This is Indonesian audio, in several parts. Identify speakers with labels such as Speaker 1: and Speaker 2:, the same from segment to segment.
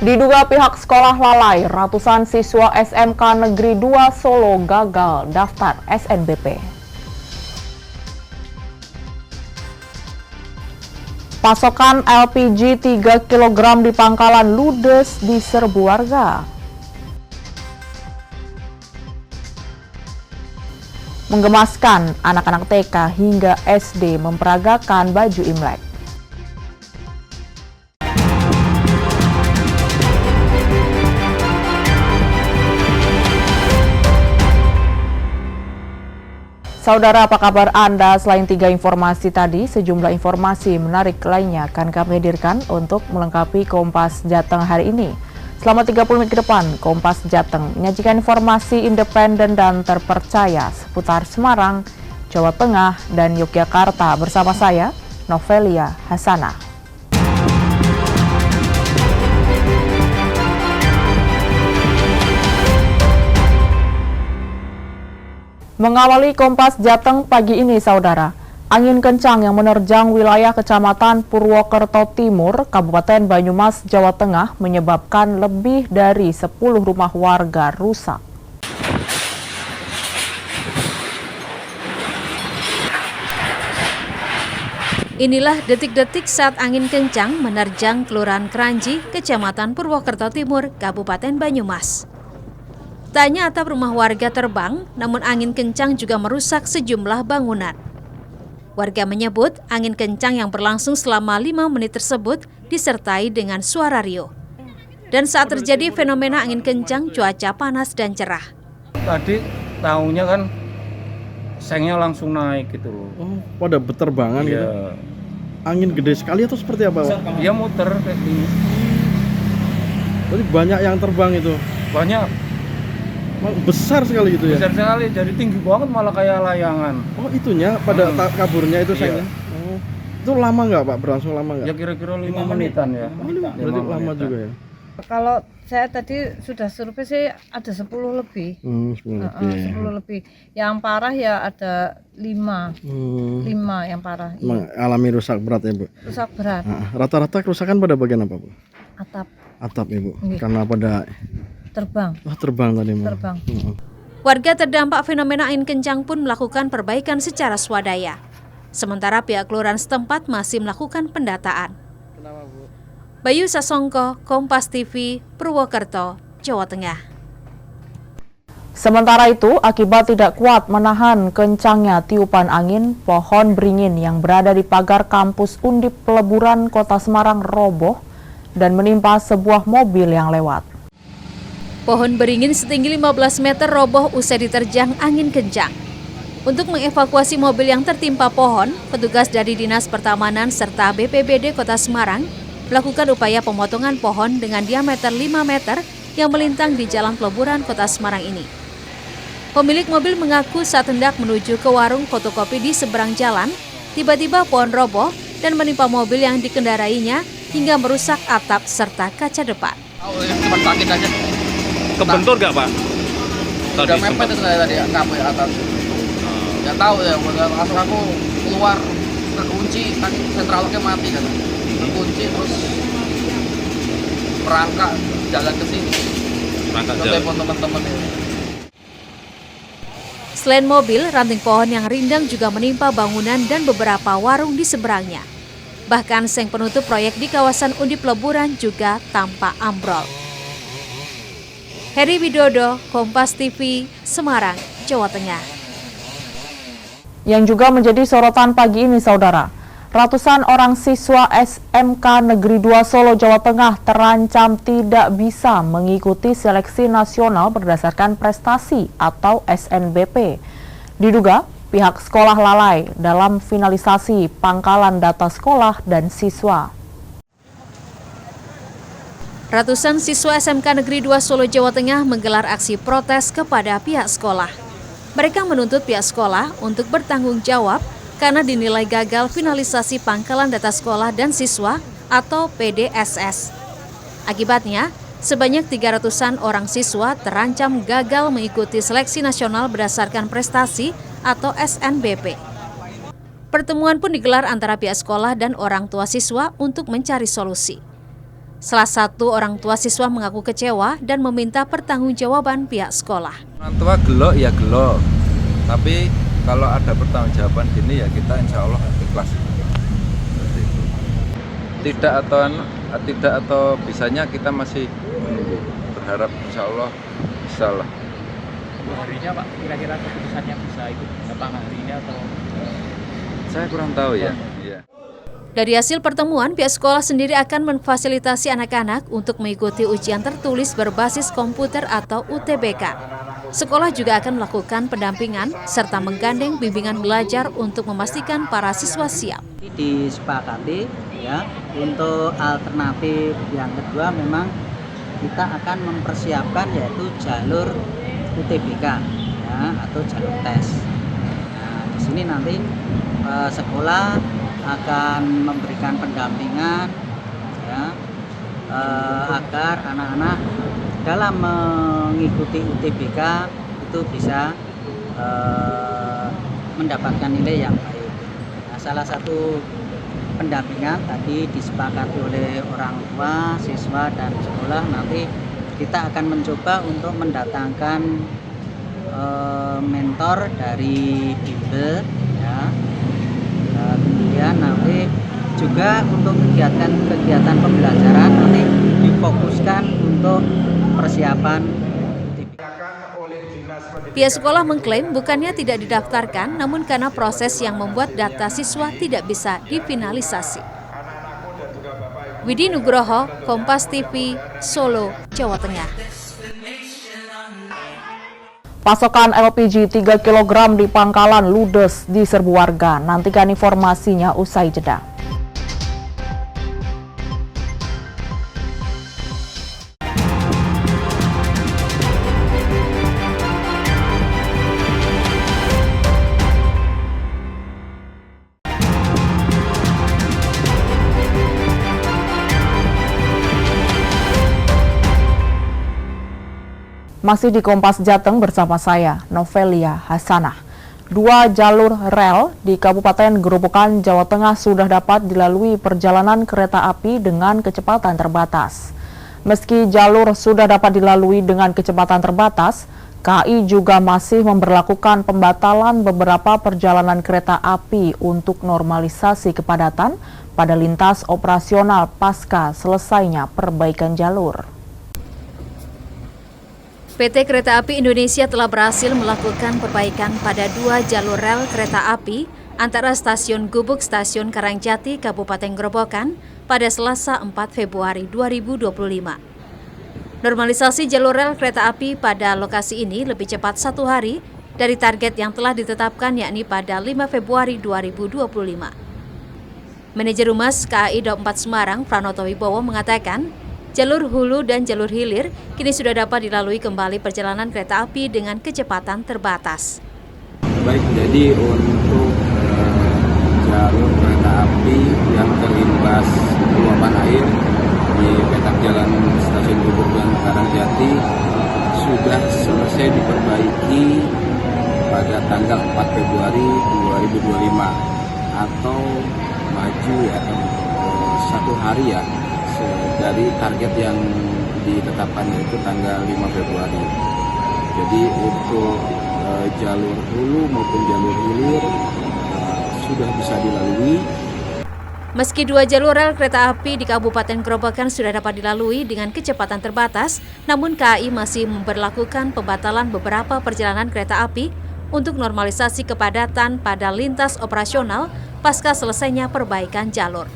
Speaker 1: Diduga pihak sekolah lalai, ratusan siswa SMK Negeri 2 Solo gagal daftar SNBP. Pasokan LPG 3 kg di Pangkalan ludes diserbu warga. Menggemaskan, anak-anak TK hingga SD memperagakan baju Imlek. Saudara, apa kabar Anda? Selain 3 informasi tadi, sejumlah informasi menarik lainnya akan kami hadirkan untuk melengkapi Kompas Jateng hari ini. Selama 30 menit ke depan, Kompas Jateng menyajikan informasi independen dan terpercaya seputar Semarang, Jawa Tengah, dan Yogyakarta bersama saya, Novelia Hasanah. Mengawali Kompas Jateng pagi ini, saudara, angin kencang yang menerjang wilayah Kecamatan Purwokerto Timur, Kabupaten Banyumas, Jawa Tengah menyebabkan lebih dari 10 rumah warga rusak.
Speaker 2: Inilah detik-detik saat angin kencang menerjang Kelurahan Kranji, Kecamatan Purwokerto Timur, Kabupaten Banyumas. Tak hanya atap rumah warga terbang, namun angin kencang juga merusak sejumlah bangunan. Warga menyebut angin kencang yang berlangsung selama 5 menit tersebut disertai dengan suara riuh. Dan saat terjadi fenomena angin kencang, cuaca panas dan cerah.
Speaker 3: Tadi tahunya kan sengnya langsung naik gitu loh.
Speaker 4: Oh, pada berterbangan gitu. Angin gede sekali atau seperti apa, Pak?
Speaker 3: Dia muter kayak gini.
Speaker 4: Jadi banyak yang terbang itu.
Speaker 3: Banyak.
Speaker 4: Besar sekali gitu ya?
Speaker 3: Besar sekali, jadi tinggi banget malah kayak layangan.
Speaker 4: Oh, itunya pada kaburnya itu
Speaker 3: Iya.
Speaker 4: sengnya? Oh. Itu lama nggak, Pak? Berlangsung lama nggak?
Speaker 3: Ya kira-kira 5 menitan ya.
Speaker 4: Oh, berarti lama juga ya?
Speaker 5: Kalau saya tadi sudah survei sih ada 10 lebih.
Speaker 4: 10 lebih.
Speaker 5: 10 lebih. Yang parah ya ada 5. 5 yang parah.
Speaker 4: Mengalami rusak berat ya, Bu?
Speaker 5: Rusak berat.
Speaker 4: Rata-rata kerusakan pada bagian apa, Bu?
Speaker 5: Atap.
Speaker 4: Atap ya, Bu?
Speaker 5: Iya.
Speaker 4: Karena pada
Speaker 5: Terbang.
Speaker 4: terbang tadi, Bu?
Speaker 5: Terbang.
Speaker 2: Warga terdampak fenomena angin kencang pun melakukan perbaikan secara swadaya. Sementara pihak kelurahan setempat masih melakukan pendataan. Bayu Sasongko, Kompas TV, Purwokerto, Jawa Tengah.
Speaker 1: Sementara itu, akibat tidak kuat menahan kencangnya tiupan angin, pohon beringin yang berada di pagar kampus Undip Peleburan Kota Semarang roboh dan menimpa sebuah mobil yang lewat.
Speaker 2: Pohon beringin setinggi 15 meter roboh usai diterjang angin kencang. Untuk mengevakuasi mobil yang tertimpa pohon, petugas dari Dinas Pertamanan serta BPBD Kota Semarang melakukan upaya pemotongan pohon dengan diameter 5 meter yang melintang di Jalan Peleburan Kota Semarang ini. Pemilik mobil mengaku saat hendak menuju ke warung fotokopi di seberang jalan, tiba-tiba pohon roboh dan menimpa mobil yang dikendarainya hingga merusak atap serta kaca depan.
Speaker 6: Cuma sakit aja.
Speaker 7: Kebentur nggak, Pak?
Speaker 6: Udah mepet itu tadi kabel atas. Nggak tahu ya, langsung aku keluar terkunci, kan sentral locknya mati kan. Terkunci terus perangkak jalan ke sini.
Speaker 7: Perangkak jalan.
Speaker 6: Telepon teman-teman ini.
Speaker 2: Selain mobil, ranting pohon yang rindang juga menimpa bangunan dan beberapa warung di seberangnya. Bahkan seng penutup proyek di kawasan Undip Peleburan juga tampak ambrol. Heri Widodo, Kompas TV, Semarang, Jawa Tengah.
Speaker 1: Yang juga menjadi sorotan pagi ini, saudara, ratusan orang siswa SMK Negeri 2 Solo, Jawa Tengah terancam tidak bisa mengikuti seleksi nasional berdasarkan prestasi atau SNBP. Diduga pihak sekolah lalai dalam finalisasi pangkalan data sekolah dan siswa.
Speaker 2: Ratusan siswa SMK Negeri 2 Solo, Jawa Tengah menggelar aksi protes kepada pihak sekolah. Mereka menuntut pihak sekolah untuk bertanggung jawab karena dinilai gagal finalisasi pangkalan data sekolah dan siswa atau PDSS. Akibatnya, sebanyak 300-an orang siswa terancam gagal mengikuti seleksi nasional berdasarkan prestasi atau SNBP. Pertemuan pun digelar antara pihak sekolah dan orang tua siswa untuk mencari solusi. Salah satu orang tua siswa mengaku kecewa dan meminta pertanggungjawaban pihak sekolah.
Speaker 8: Orang tua gelo ya gelo, tapi kalau ada pertanggungjawaban gini ya kita insya Allah ikhlas. Tidak atau bisanya kita masih menunggu, berharap insya Allah bisa lah.
Speaker 9: Harinya Pak, kira-kira keputusannya bisa ikut datang hari ini atau?
Speaker 8: Saya kurang tahu ya. Iya.
Speaker 2: Dari hasil pertemuan, pihak sekolah sendiri akan memfasilitasi anak-anak untuk mengikuti ujian tertulis berbasis komputer atau UTBK. Sekolah juga akan melakukan pendampingan serta menggandeng bimbingan belajar untuk memastikan para siswa siap.
Speaker 10: Disepakati ya, untuk alternatif yang kedua memang kita akan mempersiapkan yaitu jalur UTBK ya, atau jalur tes. Nah, di sini nanti sekolah akan memberikan pendampingan ya, agar anak-anak dalam mengikuti UTBK itu bisa mendapatkan nilai yang baik. Nah, salah satu pendampingan tadi disepakati oleh orang tua, siswa, dan sekolah. Nanti kita akan mencoba untuk mendatangkan mentor dari bimbel ya. Kemudian nanti juga untuk kegiatan pembelajaran nanti difokuskan untuk persiapan.
Speaker 2: Pihak sekolah mengklaim bukannya tidak didaftarkan, namun karena proses yang membuat data siswa tidak bisa difinalisasi. Widi Nugroho, Kompas TV, Solo, Jawa Tengah.
Speaker 1: Pasokan LPG 3 kg di Pangkalan ludes di serbu warga. Nantikan informasinya usai jeda. Masih di Kompas Jateng bersama saya, Novelia Hasanah. 2 jalur rel di Kabupaten Gerobokan, Jawa Tengah sudah dapat dilalui perjalanan kereta api dengan kecepatan terbatas. Meski jalur sudah dapat dilalui dengan kecepatan terbatas, KAI juga masih memberlakukan pembatalan beberapa perjalanan kereta api untuk normalisasi kepadatan pada lintas operasional pasca selesainya perbaikan jalur.
Speaker 2: PT Kereta Api Indonesia telah berhasil melakukan perbaikan pada 2 jalur rel kereta api antara Stasiun Gubuk Stasiun Karangjati Kabupaten Gerobokan pada Selasa 4 Februari 2025. Normalisasi jalur rel kereta api pada lokasi ini lebih cepat 1 hari dari target yang telah ditetapkan yakni pada 5 Februari 2025. Manajer Humas KAI Daup 4 Semarang, Pranoto Wibowo mengatakan, jalur hulu dan jalur hilir kini sudah dapat dilalui kembali perjalanan kereta api dengan kecepatan terbatas.
Speaker 8: Baik, jadi untuk jalur kereta api yang terimbas luapan air di petak jalan Stasiun Gubuk dan Karangjati sudah selesai diperbaiki pada tanggal 4 Februari 2025 atau maju ya 1 hari ya dari target yang ditetapkan yaitu tanggal 5 Februari. Jadi untuk jalur hulu maupun jalur hilir sudah bisa dilalui.
Speaker 2: Meski 2 jalur rel kereta api di Kabupaten Gerobokan sudah dapat dilalui dengan kecepatan terbatas, namun KAI masih memberlakukan pembatalan beberapa perjalanan kereta api untuk normalisasi kepadatan pada lintas operasional pasca selesainya perbaikan jalur.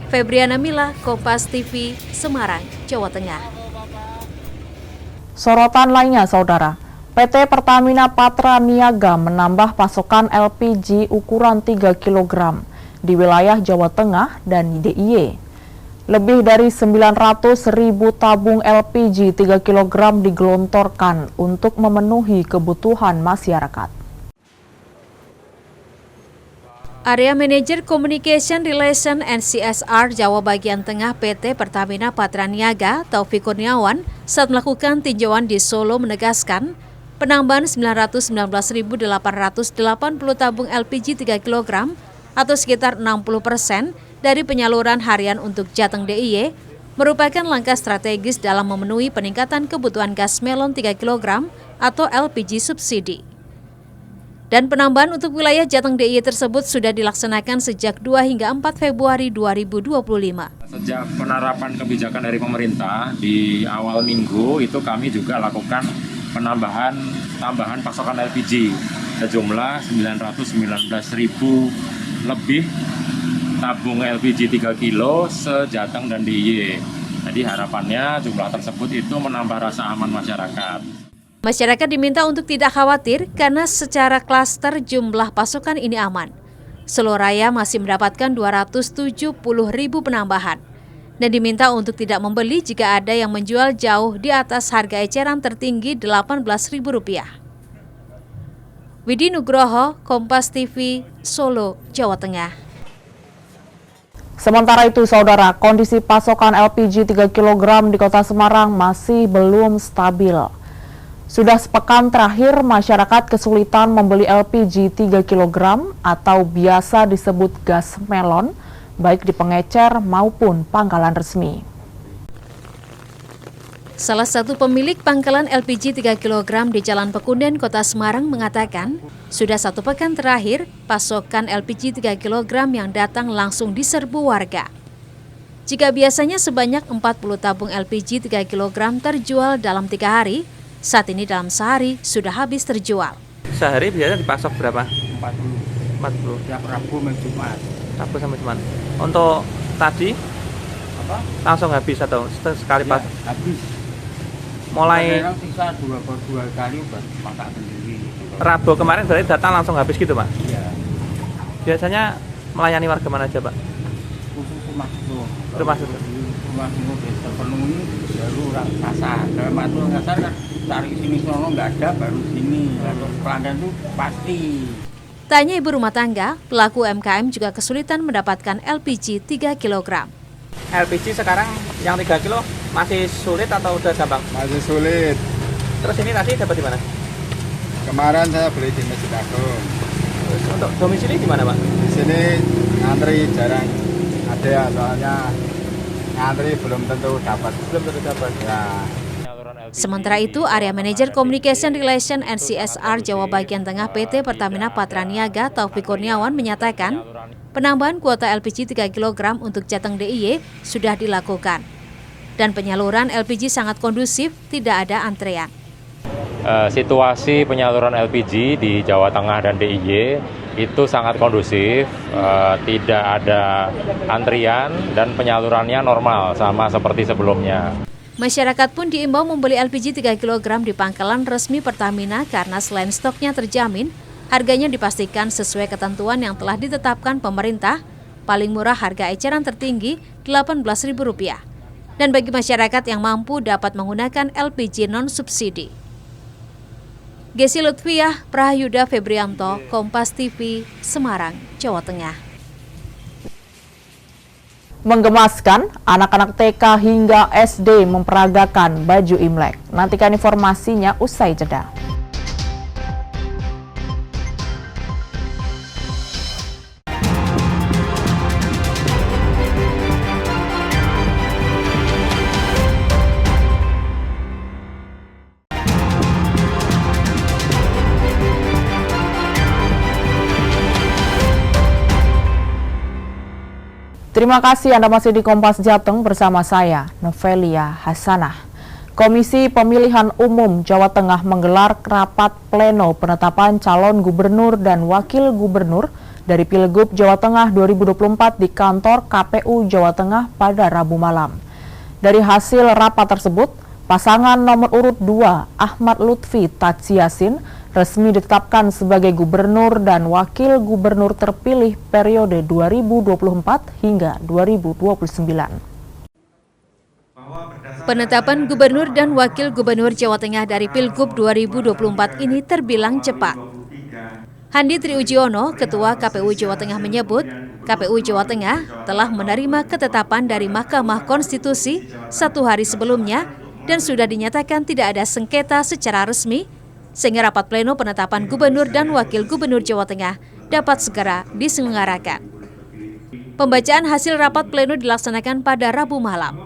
Speaker 2: Febriana Mila, Kompas TV, Semarang, Jawa Tengah.
Speaker 1: Sorotan lainnya, Saudara. PT Pertamina Patra Niaga menambah pasokan LPG ukuran 3 kg di wilayah Jawa Tengah dan DIY. Lebih dari 900.000 tabung LPG 3 kg digelontorkan untuk memenuhi kebutuhan masyarakat.
Speaker 2: Area Manager Communication Relation and CSR Jawa Bagian Tengah PT Pertamina Patra Niaga, Taufik Kurniawan, saat melakukan tinjauan di Solo menegaskan, penambahan 919.880 tabung LPG 3 kg atau sekitar 60% dari penyaluran harian untuk Jateng DIY merupakan langkah strategis dalam memenuhi peningkatan kebutuhan gas melon 3 kg atau LPG subsidi. Dan penambahan untuk wilayah Jateng DIY tersebut sudah dilaksanakan sejak 2 hingga 4 Februari 2025.
Speaker 11: Sejak penerapan kebijakan dari pemerintah di awal minggu itu kami juga lakukan tambahan pasokan LPG sejumlah 919.000 lebih tabung LPG 3 kilo se-Jateng dan DIY. Jadi harapannya jumlah tersebut itu menambah rasa aman masyarakat.
Speaker 2: Masyarakat diminta untuk tidak khawatir karena secara klaster jumlah pasokan ini aman. Solo Raya masih mendapatkan 270.000 penambahan dan diminta untuk tidak membeli jika ada yang menjual jauh di atas harga eceran tertinggi Rp18.000. Widi Nugroho, Kompas TV, Solo, Jawa Tengah.
Speaker 1: Sementara itu, Saudara, kondisi pasokan LPG 3 kg di Kota Semarang masih belum stabil. Sudah sepekan terakhir, masyarakat kesulitan membeli LPG 3 kg atau biasa disebut gas melon, baik di pengecer maupun pangkalan resmi.
Speaker 2: Salah satu pemilik pangkalan LPG 3 kg di Jalan Pekunden, Kota Semarang mengatakan, sudah 1 pekan terakhir, pasokan LPG 3 kg yang datang langsung diserbu warga. Jika biasanya sebanyak 40 tabung LPG 3 kg terjual dalam 3 hari, saat ini dalam sehari sudah habis terjual.
Speaker 9: Sehari biasanya dipasok berapa?
Speaker 3: 40. Tiap Rabu sampai Jumat.
Speaker 9: Rabu sampai Jumat. Untuk tadi langsung habis atau sekali pas?
Speaker 3: Habis.
Speaker 9: Mulai
Speaker 3: sisa dua kali buat masak sendiri.
Speaker 9: Rabu kemarin berarti datang langsung habis gitu, Pak?
Speaker 3: Iya.
Speaker 9: Biasanya melayani warga mana aja, Pak?
Speaker 3: Khusus rumah susun.
Speaker 9: Rumah susun.
Speaker 3: Rumah susun terpenuhi baru pasar. Dalam waktu pasar kan cari sini sono nggak ada, baru sini. Kalau pelanggan itu pasti.
Speaker 2: Tanya ibu rumah tangga, pelaku UMKM juga kesulitan mendapatkan LPG 3 kg.
Speaker 9: LPG sekarang yang 3 kilo masih sulit atau udah gampang?
Speaker 12: Masih sulit.
Speaker 9: Terus ini tadi dapat di mana?
Speaker 12: Kemarin saya beli di Masjid Agung.
Speaker 9: Terus untuk domisili di mana, Pak?
Speaker 12: Di sini ngantri jarang ada ya, soalnya ngantri belum tentu dapat. Ya.
Speaker 2: Sementara itu, Area Manajer Communication Relation and CSR Jawa Bagian Tengah PT Pertamina Patraniaga Taufik Kurniawan menyatakan, penambahan kuota LPG 3 kg untuk Jateng DIY sudah dilakukan. Dan penyaluran LPG sangat kondusif, tidak ada antrean.
Speaker 11: Situasi penyaluran LPG di Jawa Tengah dan DIY itu sangat kondusif, tidak ada antrian dan penyalurannya normal sama seperti sebelumnya.
Speaker 2: Masyarakat pun diimbau membeli LPG 3 kg di pangkalan resmi Pertamina karena selain stoknya terjamin, harganya dipastikan sesuai ketentuan yang telah ditetapkan pemerintah, paling murah harga eceran tertinggi Rp18.000. Dan bagi masyarakat yang mampu dapat menggunakan LPG non-subsidi. Gesi Lutfiah, Prayuda Febrianto, Kompas TV, Semarang, Jawa Tengah.
Speaker 1: Menggemaskan, anak-anak TK hingga SD memperagakan baju Imlek. Nantikan informasinya usai jeda. Terima kasih Anda masih di Kompas Jateng bersama saya, Novelia Hasanah. Komisi Pemilihan Umum Jawa Tengah menggelar rapat pleno penetapan calon gubernur dan wakil gubernur dari Pilgub Jawa Tengah 2024 di kantor KPU Jawa Tengah pada Rabu malam. Dari hasil rapat tersebut, pasangan nomor urut 2 Ahmad Lutfi Tatsy Yassin resmi ditetapkan sebagai gubernur dan wakil gubernur terpilih periode 2024 hingga 2029.
Speaker 2: Penetapan gubernur dan wakil gubernur Jawa Tengah dari Pilgub 2024 ini terbilang cepat. Handi Triujiono, Ketua KPU Jawa Tengah menyebut, KPU Jawa Tengah telah menerima ketetapan dari Mahkamah Konstitusi 1 hari sebelumnya dan sudah dinyatakan tidak ada sengketa secara resmi, sehingga rapat pleno penetapan gubernur dan wakil gubernur Jawa Tengah dapat segera diselenggarakan. Pembacaan hasil rapat pleno dilaksanakan pada Rabu malam.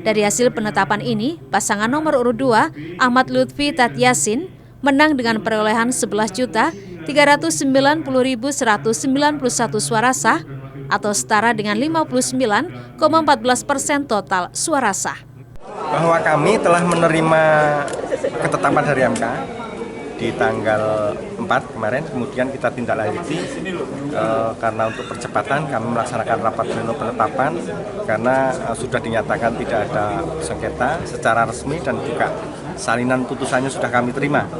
Speaker 2: Dari hasil penetapan ini, pasangan nomor urut 2, Ahmad Lutfi Tat Yasin, menang dengan perolehan 11.390.191 suara sah atau setara dengan 59,14% total suara sah.
Speaker 13: Bahwa kami telah menerima ketetapan dari MK di tanggal 4 kemarin, kemudian kita tindak lanjuti karena untuk percepatan kami melaksanakan rapat pleno penetapan karena sudah dinyatakan tidak ada sengketa secara resmi dan juga salinan putusannya sudah kami terima.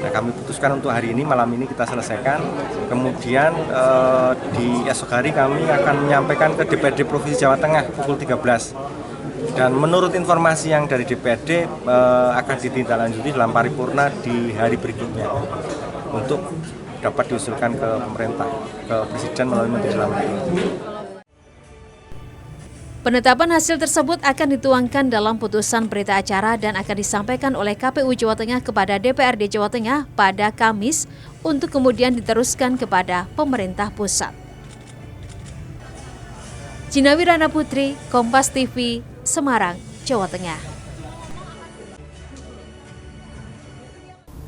Speaker 13: Nah, kami putuskan untuk hari ini, malam ini kita selesaikan. Kemudian di esok hari kami akan menyampaikan ke DPRD Provinsi Jawa Tengah pukul 13. Dan menurut informasi yang dari DPRD akan ditindaklanjuti dalam paripurna di hari berikutnya untuk dapat diusulkan ke pemerintah, ke Presiden melalui Menteri Dalam Negeri.
Speaker 2: Penetapan hasil tersebut akan dituangkan dalam putusan berita acara dan akan disampaikan oleh KPU Jawa Tengah kepada DPRD Jawa Tengah pada Kamis untuk kemudian diteruskan kepada pemerintah pusat. Gina Wirana Putri, Kompas TV, Semarang, Jawa Tengah.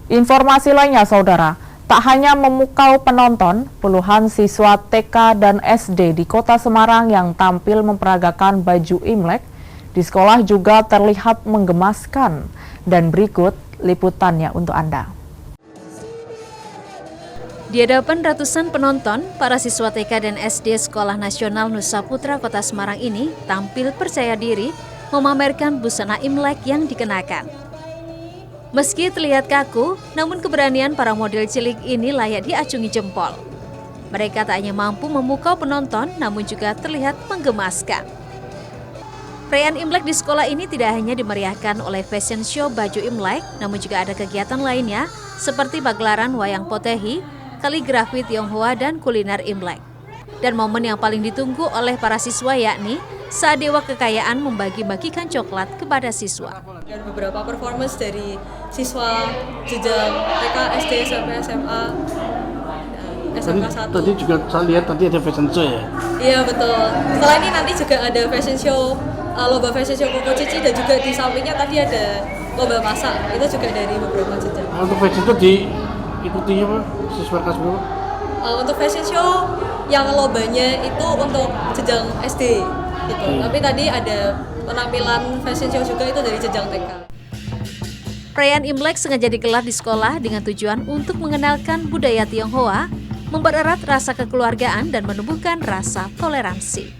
Speaker 1: Informasi lainnya, Saudara, tak hanya memukau penonton, puluhan siswa TK dan SD di Kota Semarang yang tampil memperagakan baju Imlek di sekolah juga terlihat menggemaskan. Dan berikut liputannya untuk Anda.
Speaker 2: Di hadapan ratusan penonton, para siswa TK dan SD Sekolah Nasional Nusa Putra Kota Semarang ini tampil percaya diri memamerkan busana Imlek yang dikenakan. Meski terlihat kaku, namun keberanian para model cilik ini layak diacungi jempol. Mereka tak hanya mampu memukau penonton, namun juga terlihat menggemaskan. Perayaan Imlek di sekolah ini tidak hanya dimeriahkan oleh fashion show baju Imlek, namun juga ada kegiatan lainnya seperti pagelaran wayang potehi, kaligrafi Tionghoa, dan kuliner Imlek. Dan momen yang paling ditunggu oleh para siswa yakni saat Dewa Kekayaan membagi-bagikan coklat kepada siswa.
Speaker 14: Dan beberapa performance dari siswa jenjang TK, SD, sampai SMA, SMK 1.
Speaker 4: Tadi juga saya lihat tadi ada fashion show ya?
Speaker 14: Iya betul. Setelah ini nanti juga ada fashion show, lomba fashion show Koko Cici, dan juga di sampingnya tadi ada lomba masak. Itu juga dari beberapa jenjang.
Speaker 4: Untuk fashion show diikuti apa? Siswa kelas berapa?
Speaker 14: Untuk fashion show yang lombanya itu untuk jenjang SD gitu. Tapi tadi ada penampilan fashion show juga itu dari jenjang TK.
Speaker 2: Perayaan Imlek sengaja digelar di sekolah dengan tujuan untuk mengenalkan budaya Tionghoa, mempererat rasa kekeluargaan dan menumbuhkan rasa toleransi.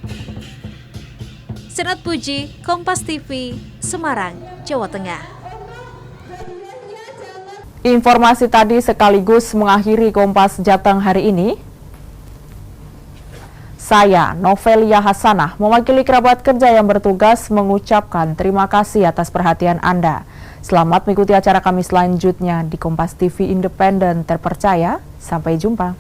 Speaker 2: Senat Puji, Kompas TV, Semarang, Jawa Tengah.
Speaker 1: Informasi tadi sekaligus mengakhiri Kompas Jateng hari ini. Saya, Novelia Hasanah, mewakili kerabat kerja yang bertugas mengucapkan terima kasih atas perhatian Anda. Selamat mengikuti acara kami selanjutnya di Kompas TV Independen Terpercaya. Sampai jumpa.